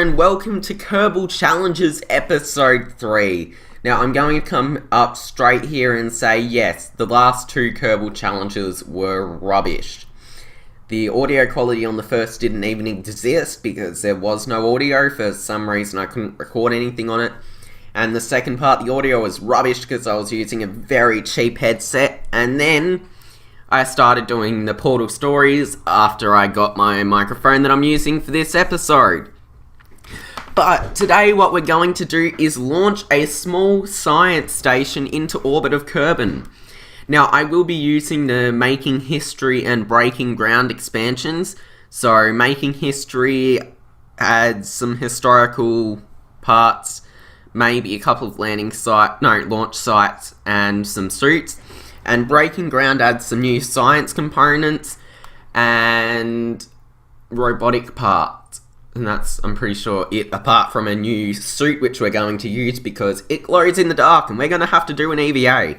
And welcome to Kerbal Challenges Episode 3. Now I'm going to come up straight here and say yes, the last two Kerbal Challenges were rubbish. The audio quality on the first didn't even exist because there was no audio. For some reason I couldn't record anything on it. And the second part, the audio was rubbish because I was using a very cheap headset. And then I started doing the Portal stories after I got my microphone that I'm using for this episode. But today what we're going to do is launch a small science station into orbit of Kerbal. Now I will be using the Making History and Breaking Ground expansions. So Making History adds some historical parts, maybe a couple of launch sites and some suits. And Breaking Ground adds some new science components and robotic parts. And that's, I'm pretty sure, it, apart from a new suit which we're going to use because it glows in the dark and we're going to have to do an EVA.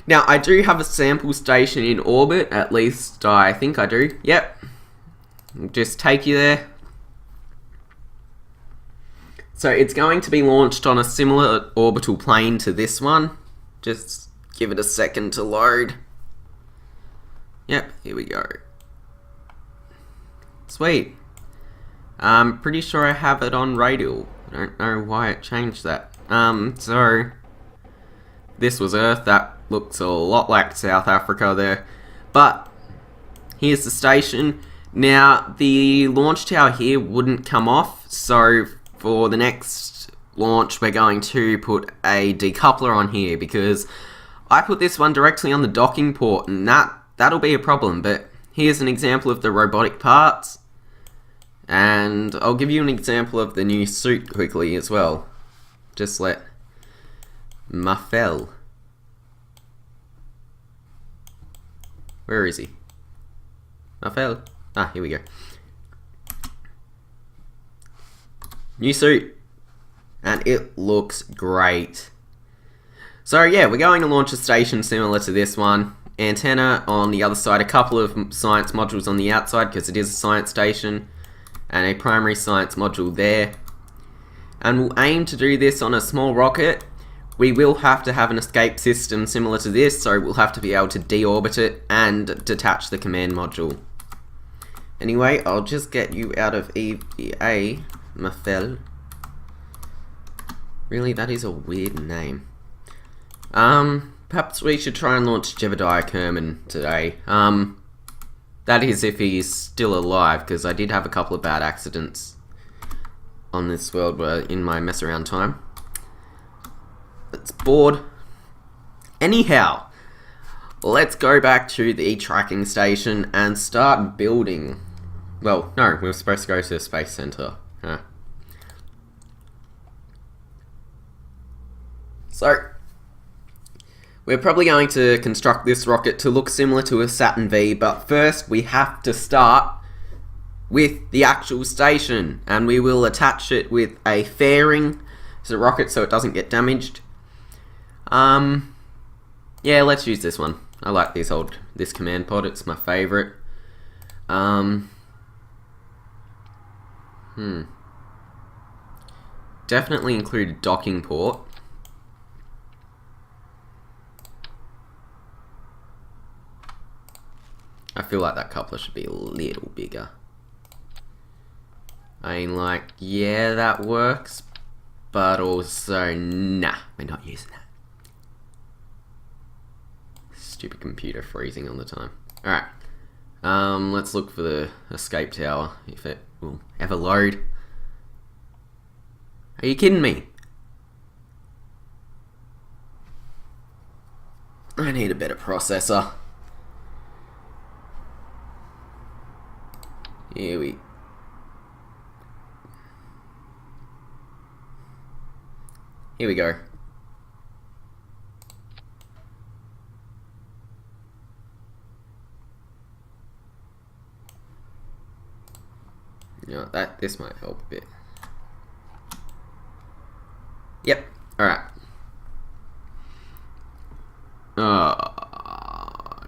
Now, I do have a sample station in orbit, at least I think I do. Yep. I'll just take you there. So it's going to be launched on a similar orbital plane to this one. Just give it a second to load. Yep, here we go. Sweet. I'm pretty sure I have it on radial. I don't know why it changed that. So this was Earth. That looks a lot like South Africa there. But here's the station. Now the launch tower here wouldn't come off, so for the next launch we're going to put a decoupler on here because I put this one directly on the docking port and that'll be a problem. But here's an example of the robotic parts. And I'll give you an example of the new suit quickly as well. Just let Muffel. Where is he? Muffel. Ah, here we go. New suit. And it looks great. So yeah, we're going to launch a station similar to this one. Antenna on the other side, a couple of science modules on the outside because it is a science station. And a primary science module there. And we'll aim to do this on a small rocket. We will have to have an escape system similar to this, so we'll have to be able to deorbit it and detach the command module. Anyway, I'll just get you out of EVA, Muffel. Really, that is a weird name. Perhaps we should try and launch Jebediah Kerman today. That is if he's still alive, because I did have a couple of bad accidents on this world in my mess around time. It's bored. Anyhow, let's go back to the tracking station and start building. Well, no, we were supposed to go to the Space Center. Huh. So we're probably going to construct this rocket to look similar to a Saturn V, but first we have to start with the actual station, and we will attach it with a fairing to the rocket so it doesn't get damaged. Yeah, let's use this one. I like this command pod, it's my favourite. Definitely include a docking port. I feel like that coupler should be a little bigger. I mean, like, yeah, that works, but also, nah, we're not using that. Stupid computer freezing all the time. Alright, let's look for the escape tower, if it will ever load. Are you kidding me? I need a better processor. Here we go. You know, this might help a bit. Yep. Alright.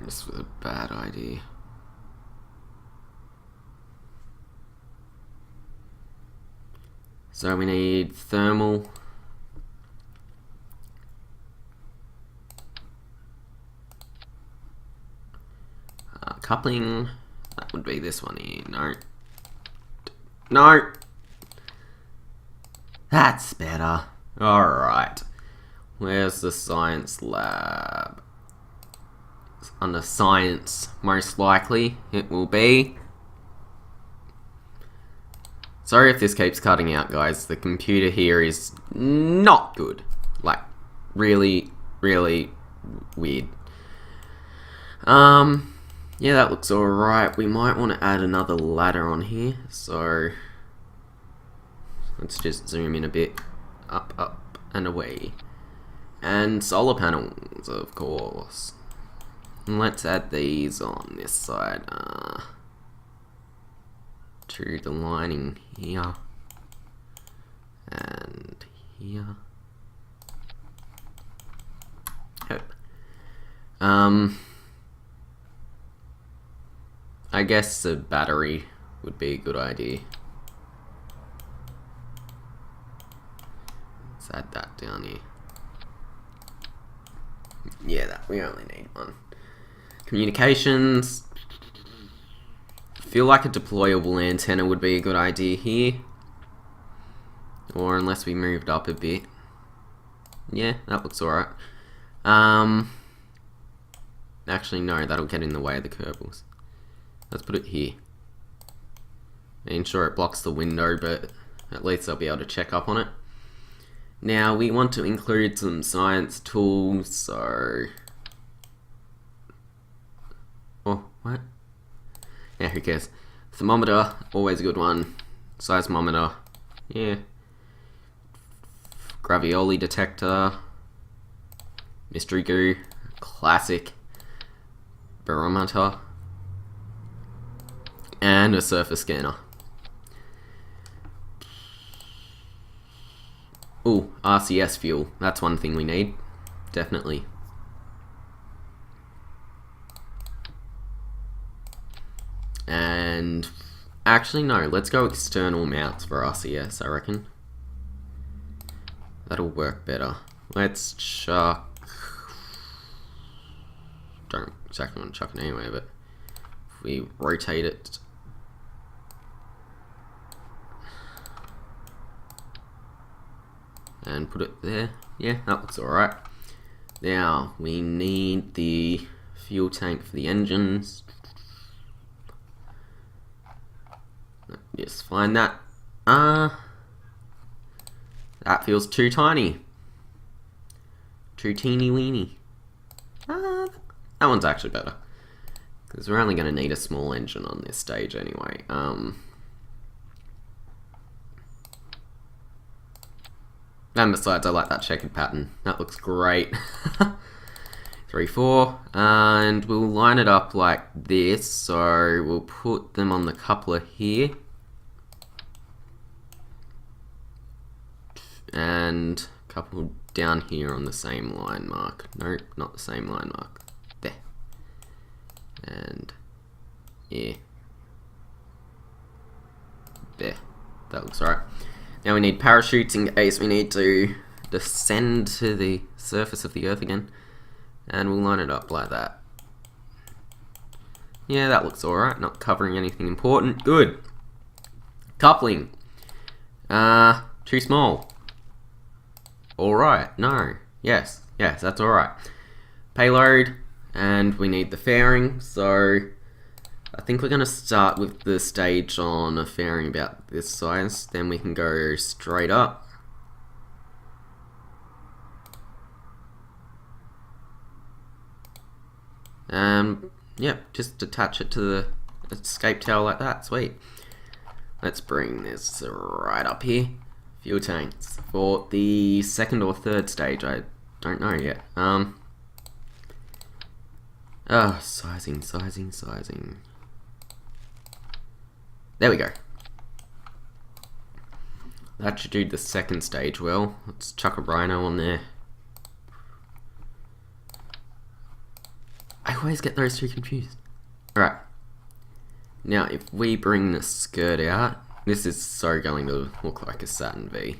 This was a bad idea. So we need thermal. Coupling. That would be this one here. No. No. That's better. Alright. Where's the science lab? It's under science, most likely. It will be. Sorry if this keeps cutting out, guys. The computer here is not good. Like, really, really weird. Yeah, that looks alright. We might want to add another ladder on here. So, let's just zoom in a bit. Up, up, and away. And solar panels, of course. And let's add these on this side. To the lining here. And here. Oh. I guess a battery would be a good idea. Let's add that down here. Yeah, that we only need one. Communications. Feel like a deployable antenna would be a good idea here. Or unless we moved up a bit. Yeah, that looks alright. Actually no, that'll get in the way of the Kerbals. Let's put it here. Sure it blocks the window, but at least I'll be able to check up on it. Now we want to include some science tools, so... Oh, what? Yeah, who cares? Thermometer, always a good one. Seismometer, yeah. Gravioli detector. Mystery goo, classic. Barometer. And a surface scanner. Ooh, RCS fuel. That's one thing we need. Definitely. And actually no, let's go external mounts for RCS, I reckon. That'll work better. Let's chuck... Don't exactly want to chuck it anyway, but if we rotate it... and put it there. Yeah, that looks alright. Now, we need the fuel tank for the engines. Just find that. That feels too tiny. Too teeny weeny. That one's actually better. Because we're only going to need a small engine on this stage anyway. And besides, I like that checkered pattern. That looks great. 3, 4. And we'll line it up like this. So we'll put them on the coupler here. And a couple down here on the same line mark. Nope, not the same line mark. There. And yeah. There. That looks alright. Now we need parachutes in case we need to descend to the surface of the Earth again. And we'll line it up like that. Yeah, that looks alright. Not covering anything important. Good. Coupling. Too small. Alright. No. Yes. Yes, that's alright. Payload. And we need the fairing. So I think we're going to start with the stage on a fairing about this size. Then we can go straight up. Yep, just attach it to the escape tail like that. Sweet. Let's bring this right up here. Fuel tanks for the second or third stage. I don't know yet. Sizing. There we go. That should do the second stage well. Let's chuck a rhino on there. I always get those two confused. Alright. Now, if we bring the skirt out, This is so going to look like a Saturn V.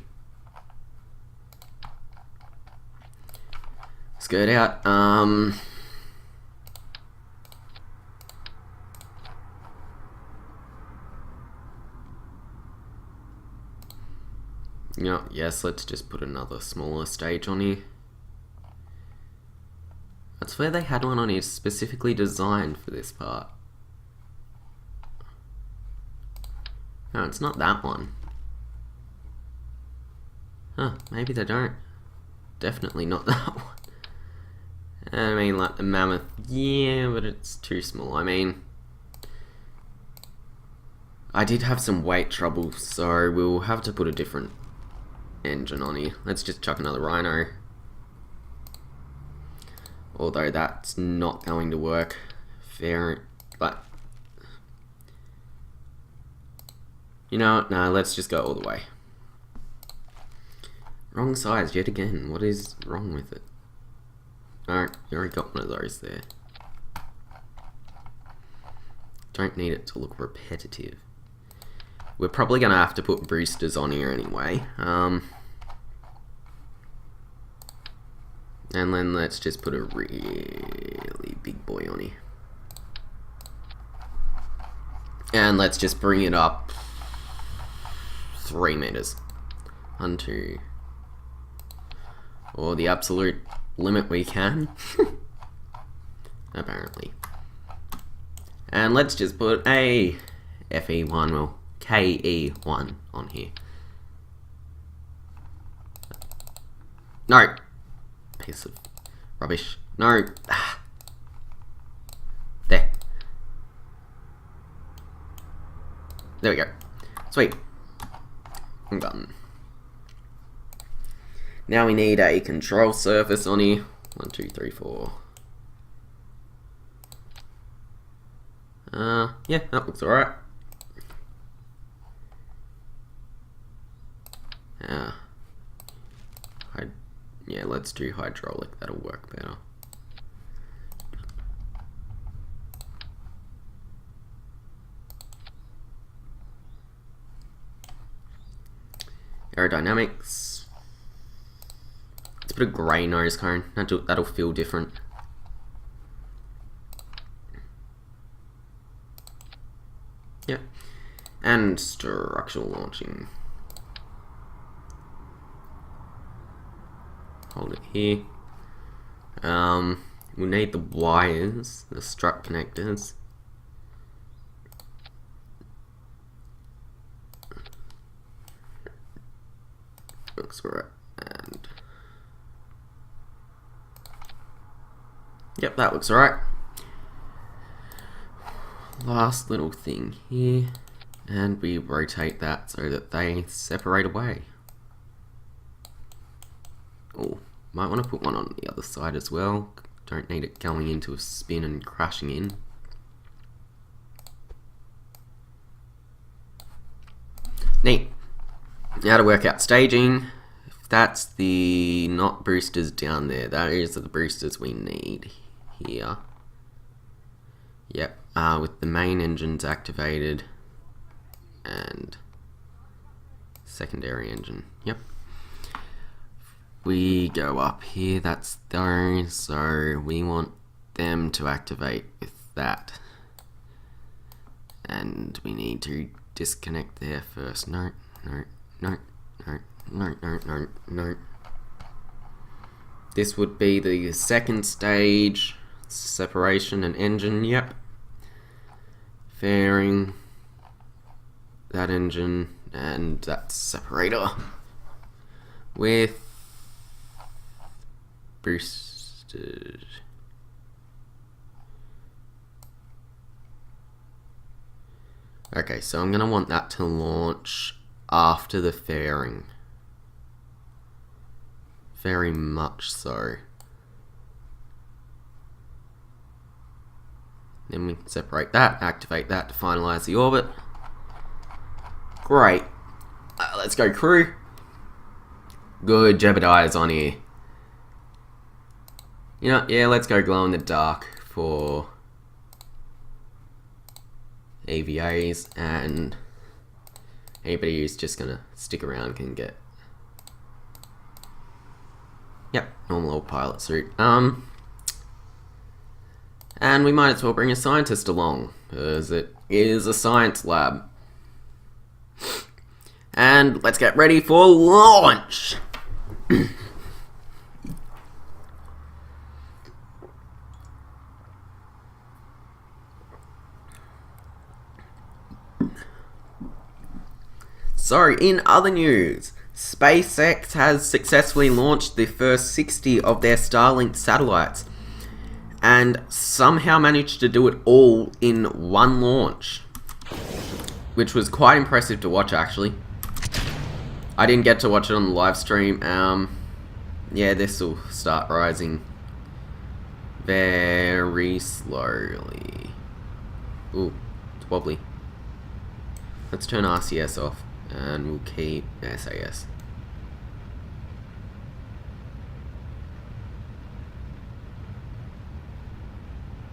Skirt out. You know, yes, let's just put another smaller stage on here. That's where they had one on here specifically designed for this part. No, it's not that one. Huh, maybe they don't. Definitely not that one. I mean, like the Mammoth, yeah, but it's too small. I mean, I did have some weight trouble, so we'll have to put a different engine on here. Let's just chuck another Rhino. Although that's not going to work. Fair, but you know what? No, let's just go all the way. Wrong size yet again. What is wrong with it? Alright, you already got one of those there. Don't need it to look repetitive. We're probably going to have to put boosters on here anyway. And then let's just put a really big boy on here. And let's just bring it up 3 meters. 1, 2. Or the absolute limit we can. Apparently. And let's just put a FE1, well, KE1 on here. No! Piece of rubbish. No! Ah. There. There we go. Sweet. I'm done. Now we need a control surface on here. 1, 2, 3, 4. Yeah, that looks alright. Yeah, let's do hydraulic. That'll work better. Aerodynamics. Let's put a grey nose cone. That'll feel different. Yep. And structural launching. Hold it here. We'll need the wires, the strut connectors. Looks right. And yep, that looks alright. Last little thing here, and we rotate that so that they separate away. Oh, might want to put one on the other side as well. Don't need it going into a spin and crashing in. Neat. Now to work out staging. If that's the not boosters down there, that is the boosters we need here. Yep, with the main engines activated and secondary engine. Yep. We go up here, that's those, so we want them to activate with that. And we need to disconnect there first. No, no, no, no, no, no, no, no. This would be the second stage, separation and engine, yep. Fairing, that engine, and that separator. With boosted. Okay, so I'm going to want that to launch after the fairing. Very much so. Then we can separate that, activate that to finalize the orbit. Great. Let's go crew. Good, Jebediah's on here. You know, yeah, let's go glow in the dark for EVAs and Anybody who's just gonna stick around can get... Yep, normal old pilot suit. And we might as well bring a scientist along, because it is a science lab. And let's get ready for launch! So, in other news, SpaceX has successfully launched the first 60 of their Starlink satellites, and somehow managed to do it all in one launch, which was quite impressive to watch, actually. I didn't get to watch it on the live stream. Yeah, this will start rising very slowly. Ooh, it's wobbly. Let's turn RCS off, and we'll keep SAS.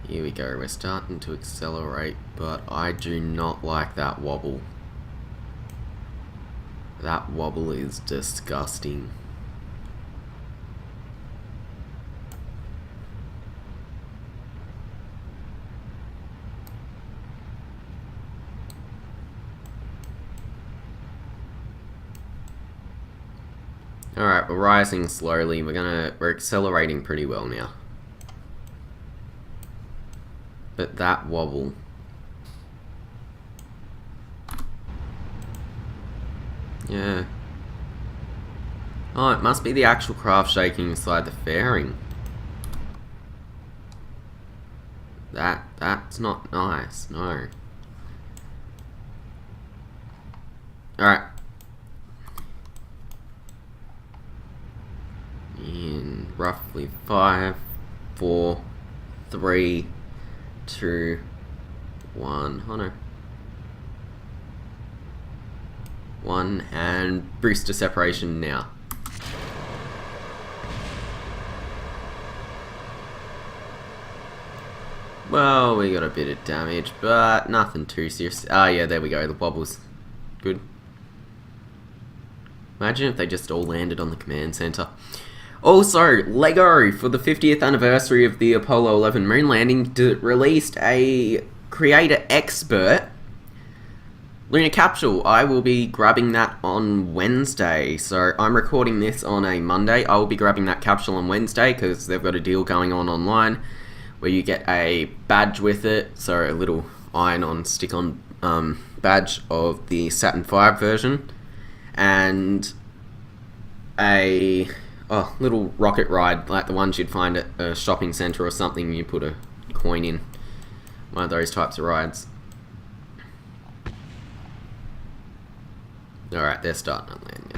Here we go, we're starting to accelerate, but I do not like that wobble. That wobble is disgusting. Alright, we're rising slowly. We're accelerating pretty well now. But that wobble. Yeah. Oh, it must be the actual craft shaking inside the fairing. That's not nice, no. Alright. In roughly 5, 4, 3, 2, 1. Oh no. 1, and booster separation now. Well, we got a bit of damage, but nothing too serious. Ah, yeah, there we go, the wobbles. Good. Imagine if they just all landed on the command center. Also, LEGO, for the 50th anniversary of the Apollo 11 moon landing, released a Creator Expert lunar capsule. I will be grabbing that on Wednesday. So I'm recording this on a Monday. I will be grabbing that capsule on Wednesday because they've got a deal going on online where you get a badge with it. So a little iron-on, stick-on badge of the Saturn V version, and a little rocket ride like the ones you'd find at a shopping centre or something. You put a coin in. One of those types of rides. Alright, they're starting to land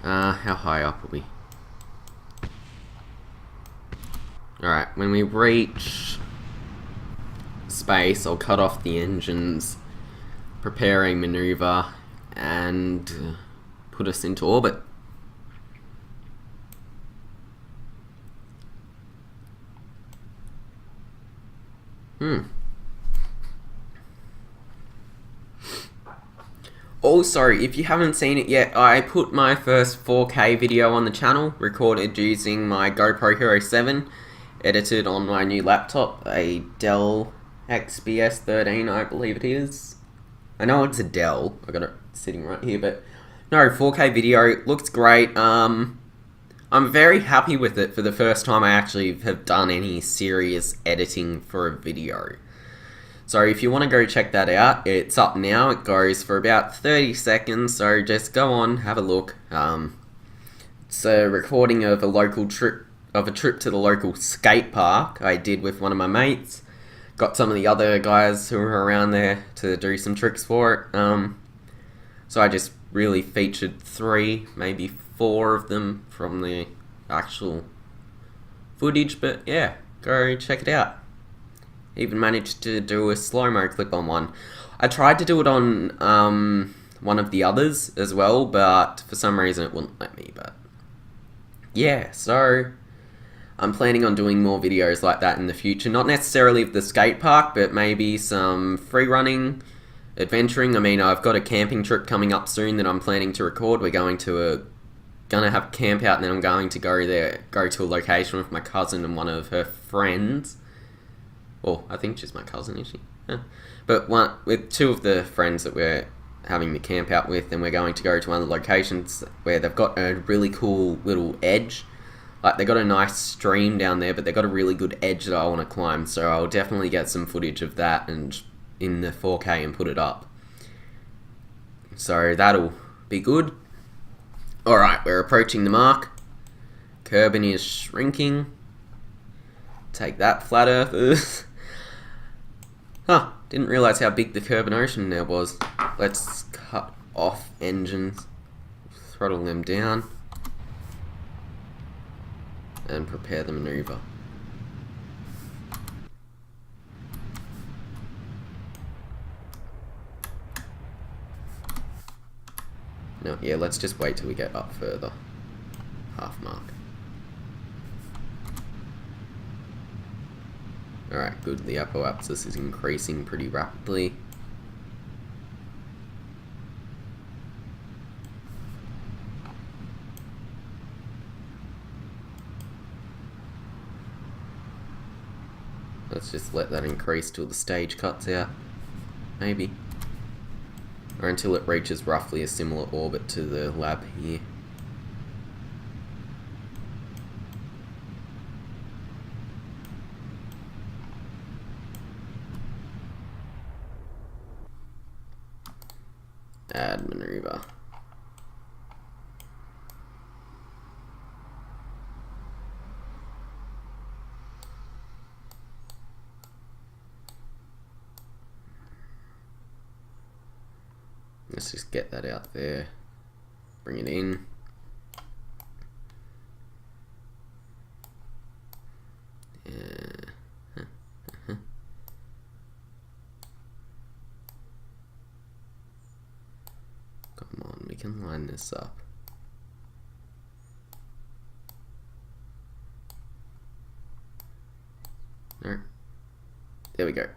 now. How high up are we? Alright, when we reach space, I'll cut off the engines, prepare a maneuver, and put us into orbit. Also, if you haven't seen it yet, I put my first 4K video on the channel, recorded using my GoPro Hero 7, edited on my new laptop, a Dell XPS 13, I believe it is. I know it's a Dell, I got it sitting right here, but no, 4K video, looks great. I'm very happy with it for the first time I actually have done any serious editing for a video. So if you want to go check that out, it's up now. It goes for about 30 seconds, so just go on, have a look. It's a recording of a trip to the local skate park I did with one of my mates. Got some of the other guys who were around there to do some tricks for it. So I just really featured 3, maybe 4 of them from the actual footage, but yeah, go check it out. Even managed to do a slow-mo clip on one. I tried to do it on one of the others as well, but for some reason it wouldn't let me, but yeah, so I'm planning on doing more videos like that in the future. Not necessarily of the skate park, but maybe some free running, adventuring. I mean, I've got a camping trip coming up soon that I'm planning to record. We're gonna have a camp out, and then I'm going to go to a location with my cousin and one of her friends. Well, I think she's my cousin, is she? Yeah. But with two of the friends that we're having the camp out with, and we're going to go to one of the locations where they've got a really cool little edge. Like, they've got a nice stream down there, but they've got a really good edge that I want to climb, so I'll definitely get some footage of that and in the 4K and put it up. So that'll be good. Alright, we're approaching the mark. Kerbal is shrinking. Take that, flat earthers. Huh, didn't realise how big the Kerbal Ocean there was. Let's cut off engines. Throttle them down. And prepare the maneuver. No, yeah, let's just wait till we get up further. Half mark. Alright, good. The apoapsis is increasing pretty rapidly. Let's just let that increase till the stage cuts out. Maybe. Or until it reaches roughly a similar orbit to the lab here. Add maneuver. Let's just get that out there. Bring it in. Come on, we can line this up. No. There we go.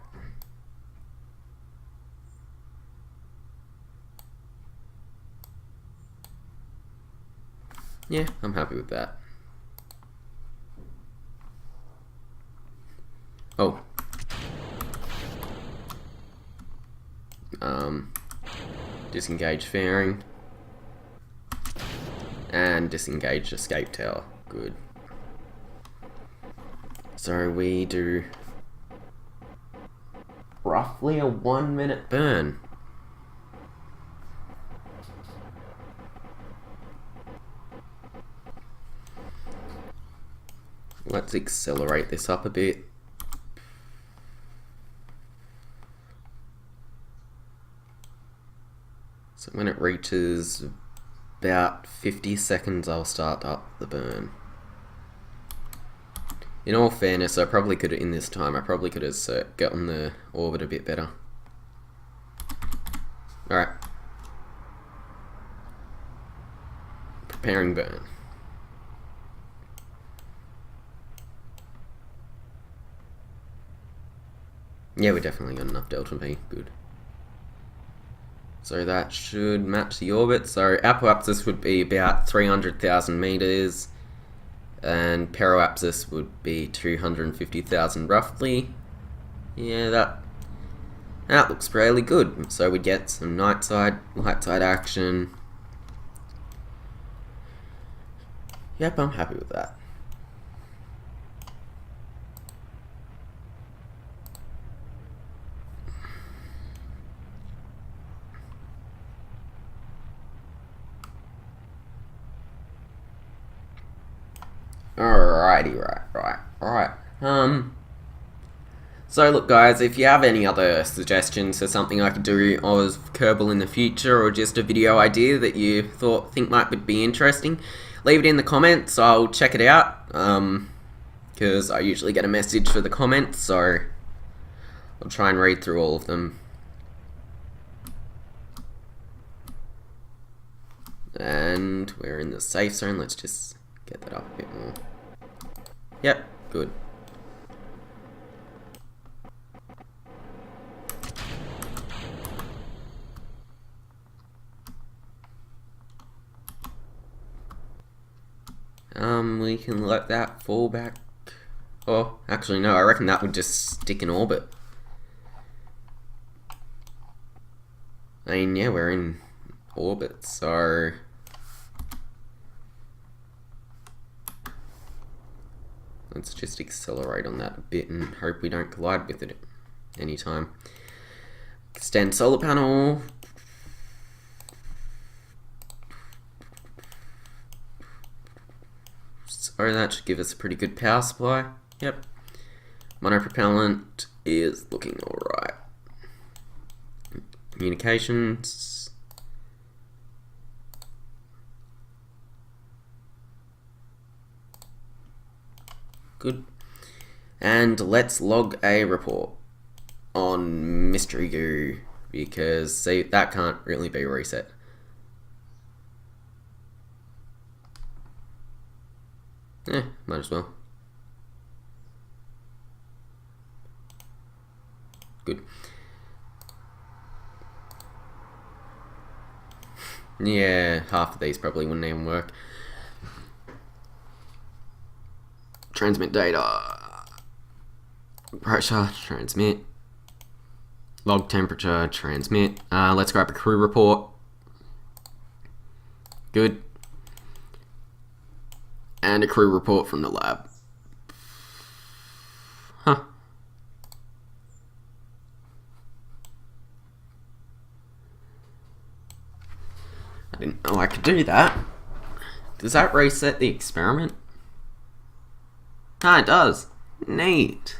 Yeah, I'm happy with that. Oh. Disengage fairing. And disengage escape tower. Good. So we do roughly a 1 minute burn. Let's accelerate this up a bit. So when it reaches about 50 seconds, I'll start up the burn. In all fairness, I probably could have, in this time, I probably could have gotten the orbit a bit better. Alright. Preparing burn. Yeah, we definitely got enough delta V. Good. So that should match the orbit. So apoapsis would be about 300,000 meters, and periapsis would be 250,000 roughly. Yeah, that looks fairly good. So we get some night side, light side action. Yep, I'm happy with that. Alrighty, right. So look guys, if you have any other suggestions for something I could do of Kerbal in the future, or just a video idea that you think might be interesting, leave it in the comments. I'll check it out, because I usually get a message for the comments, so I'll try and read through all of them. And we're in the safe zone. Let's just get that up a bit more. Yep, good. We can let that fall back. Oh, actually no, I reckon that would just stick in orbit. I mean, yeah, we're in orbit, so... let's just accelerate on that a bit and hope we don't collide with it anytime. Extend solar panel. So that should give us a pretty good power supply. Yep. Monopropellant is looking alright. Communications. Good. And let's log a report on Mystery Goo, because see, that can't really be reset. Might as well. Good. Yeah, half of these probably wouldn't even work. Transmit data. Pressure, transmit. Log temperature, transmit. Let's grab a crew report. Good. And a crew report from the lab. Huh. I didn't know I could do that. Does that reset the experiment? Ah, it does. Neat.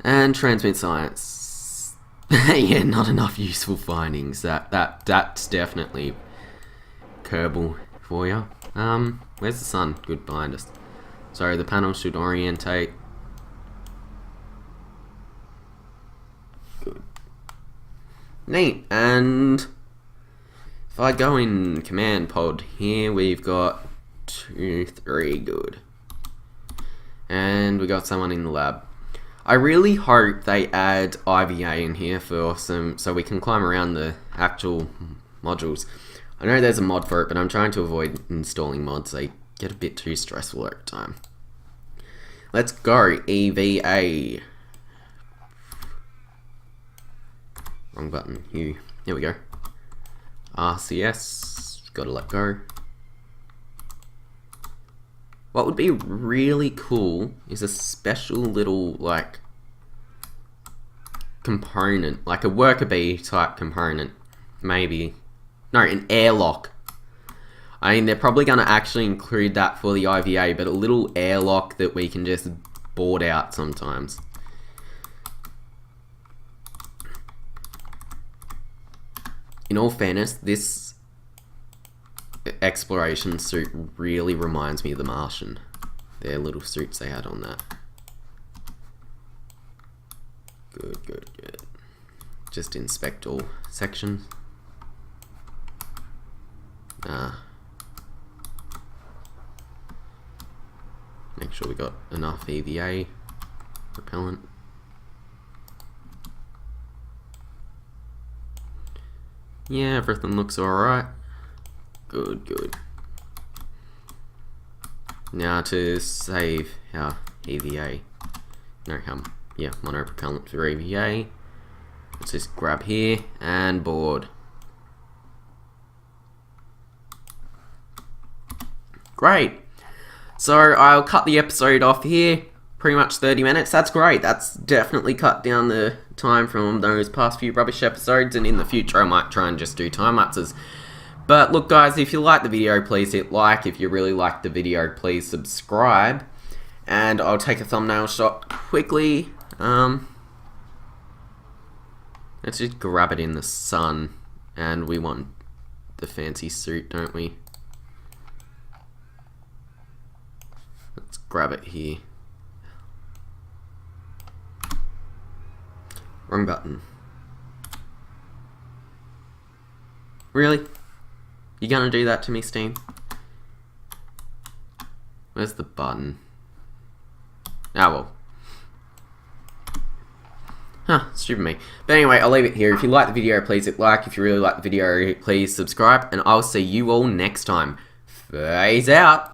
And transmit science. Yeah, not enough useful findings. That's definitely Kerbal for you. Where's the sun? Good, behind us. Sorry, the panel should orientate. Good. Neat. And if I go in command pod here, we've got 2, 3, good. And we got someone in the lab. I really hope they add IVA in here for some, so we can climb around the actual modules. I know there's a mod for it, but I'm trying to avoid installing mods. They get a bit too stressful over time. Let's go, EVA. Wrong button, U. Here we go. RCS, gotta let go. What would be really cool is a special little, like, component, like a worker bee type component, maybe. No, an airlock. I mean, they're probably going to actually include that for the IVA, but a little airlock that we can just board out sometimes. In all fairness, this exploration suit really reminds me of the Martian. Their little suits they had on that. Good, good, good. Just inspect all sections. Make sure we got enough EVA propellant. Yeah, everything looks alright. Good, good. Now to save our EVA. No, yeah, monopropellant for EVA. Let's just grab here and board. Great. So I'll cut the episode off here. Pretty much 30 minutes. That's great. That's definitely cut down the time from those past few rubbish episodes. And in the future, I might try and just do time lapses. But look, guys, if you like the video, please hit like. If you really like the video, please subscribe. And I'll take a thumbnail shot quickly. Let's just grab it in the sun. And we want the fancy suit, don't we? Let's grab it here. Wrong button. Really? You gonna do that to me, Steam? Where's the button? Ah, well. Huh, stupid me. But anyway, I'll leave it here. If you like the video, please hit like. If you really like the video, please subscribe. And I'll see you all next time. Phase out.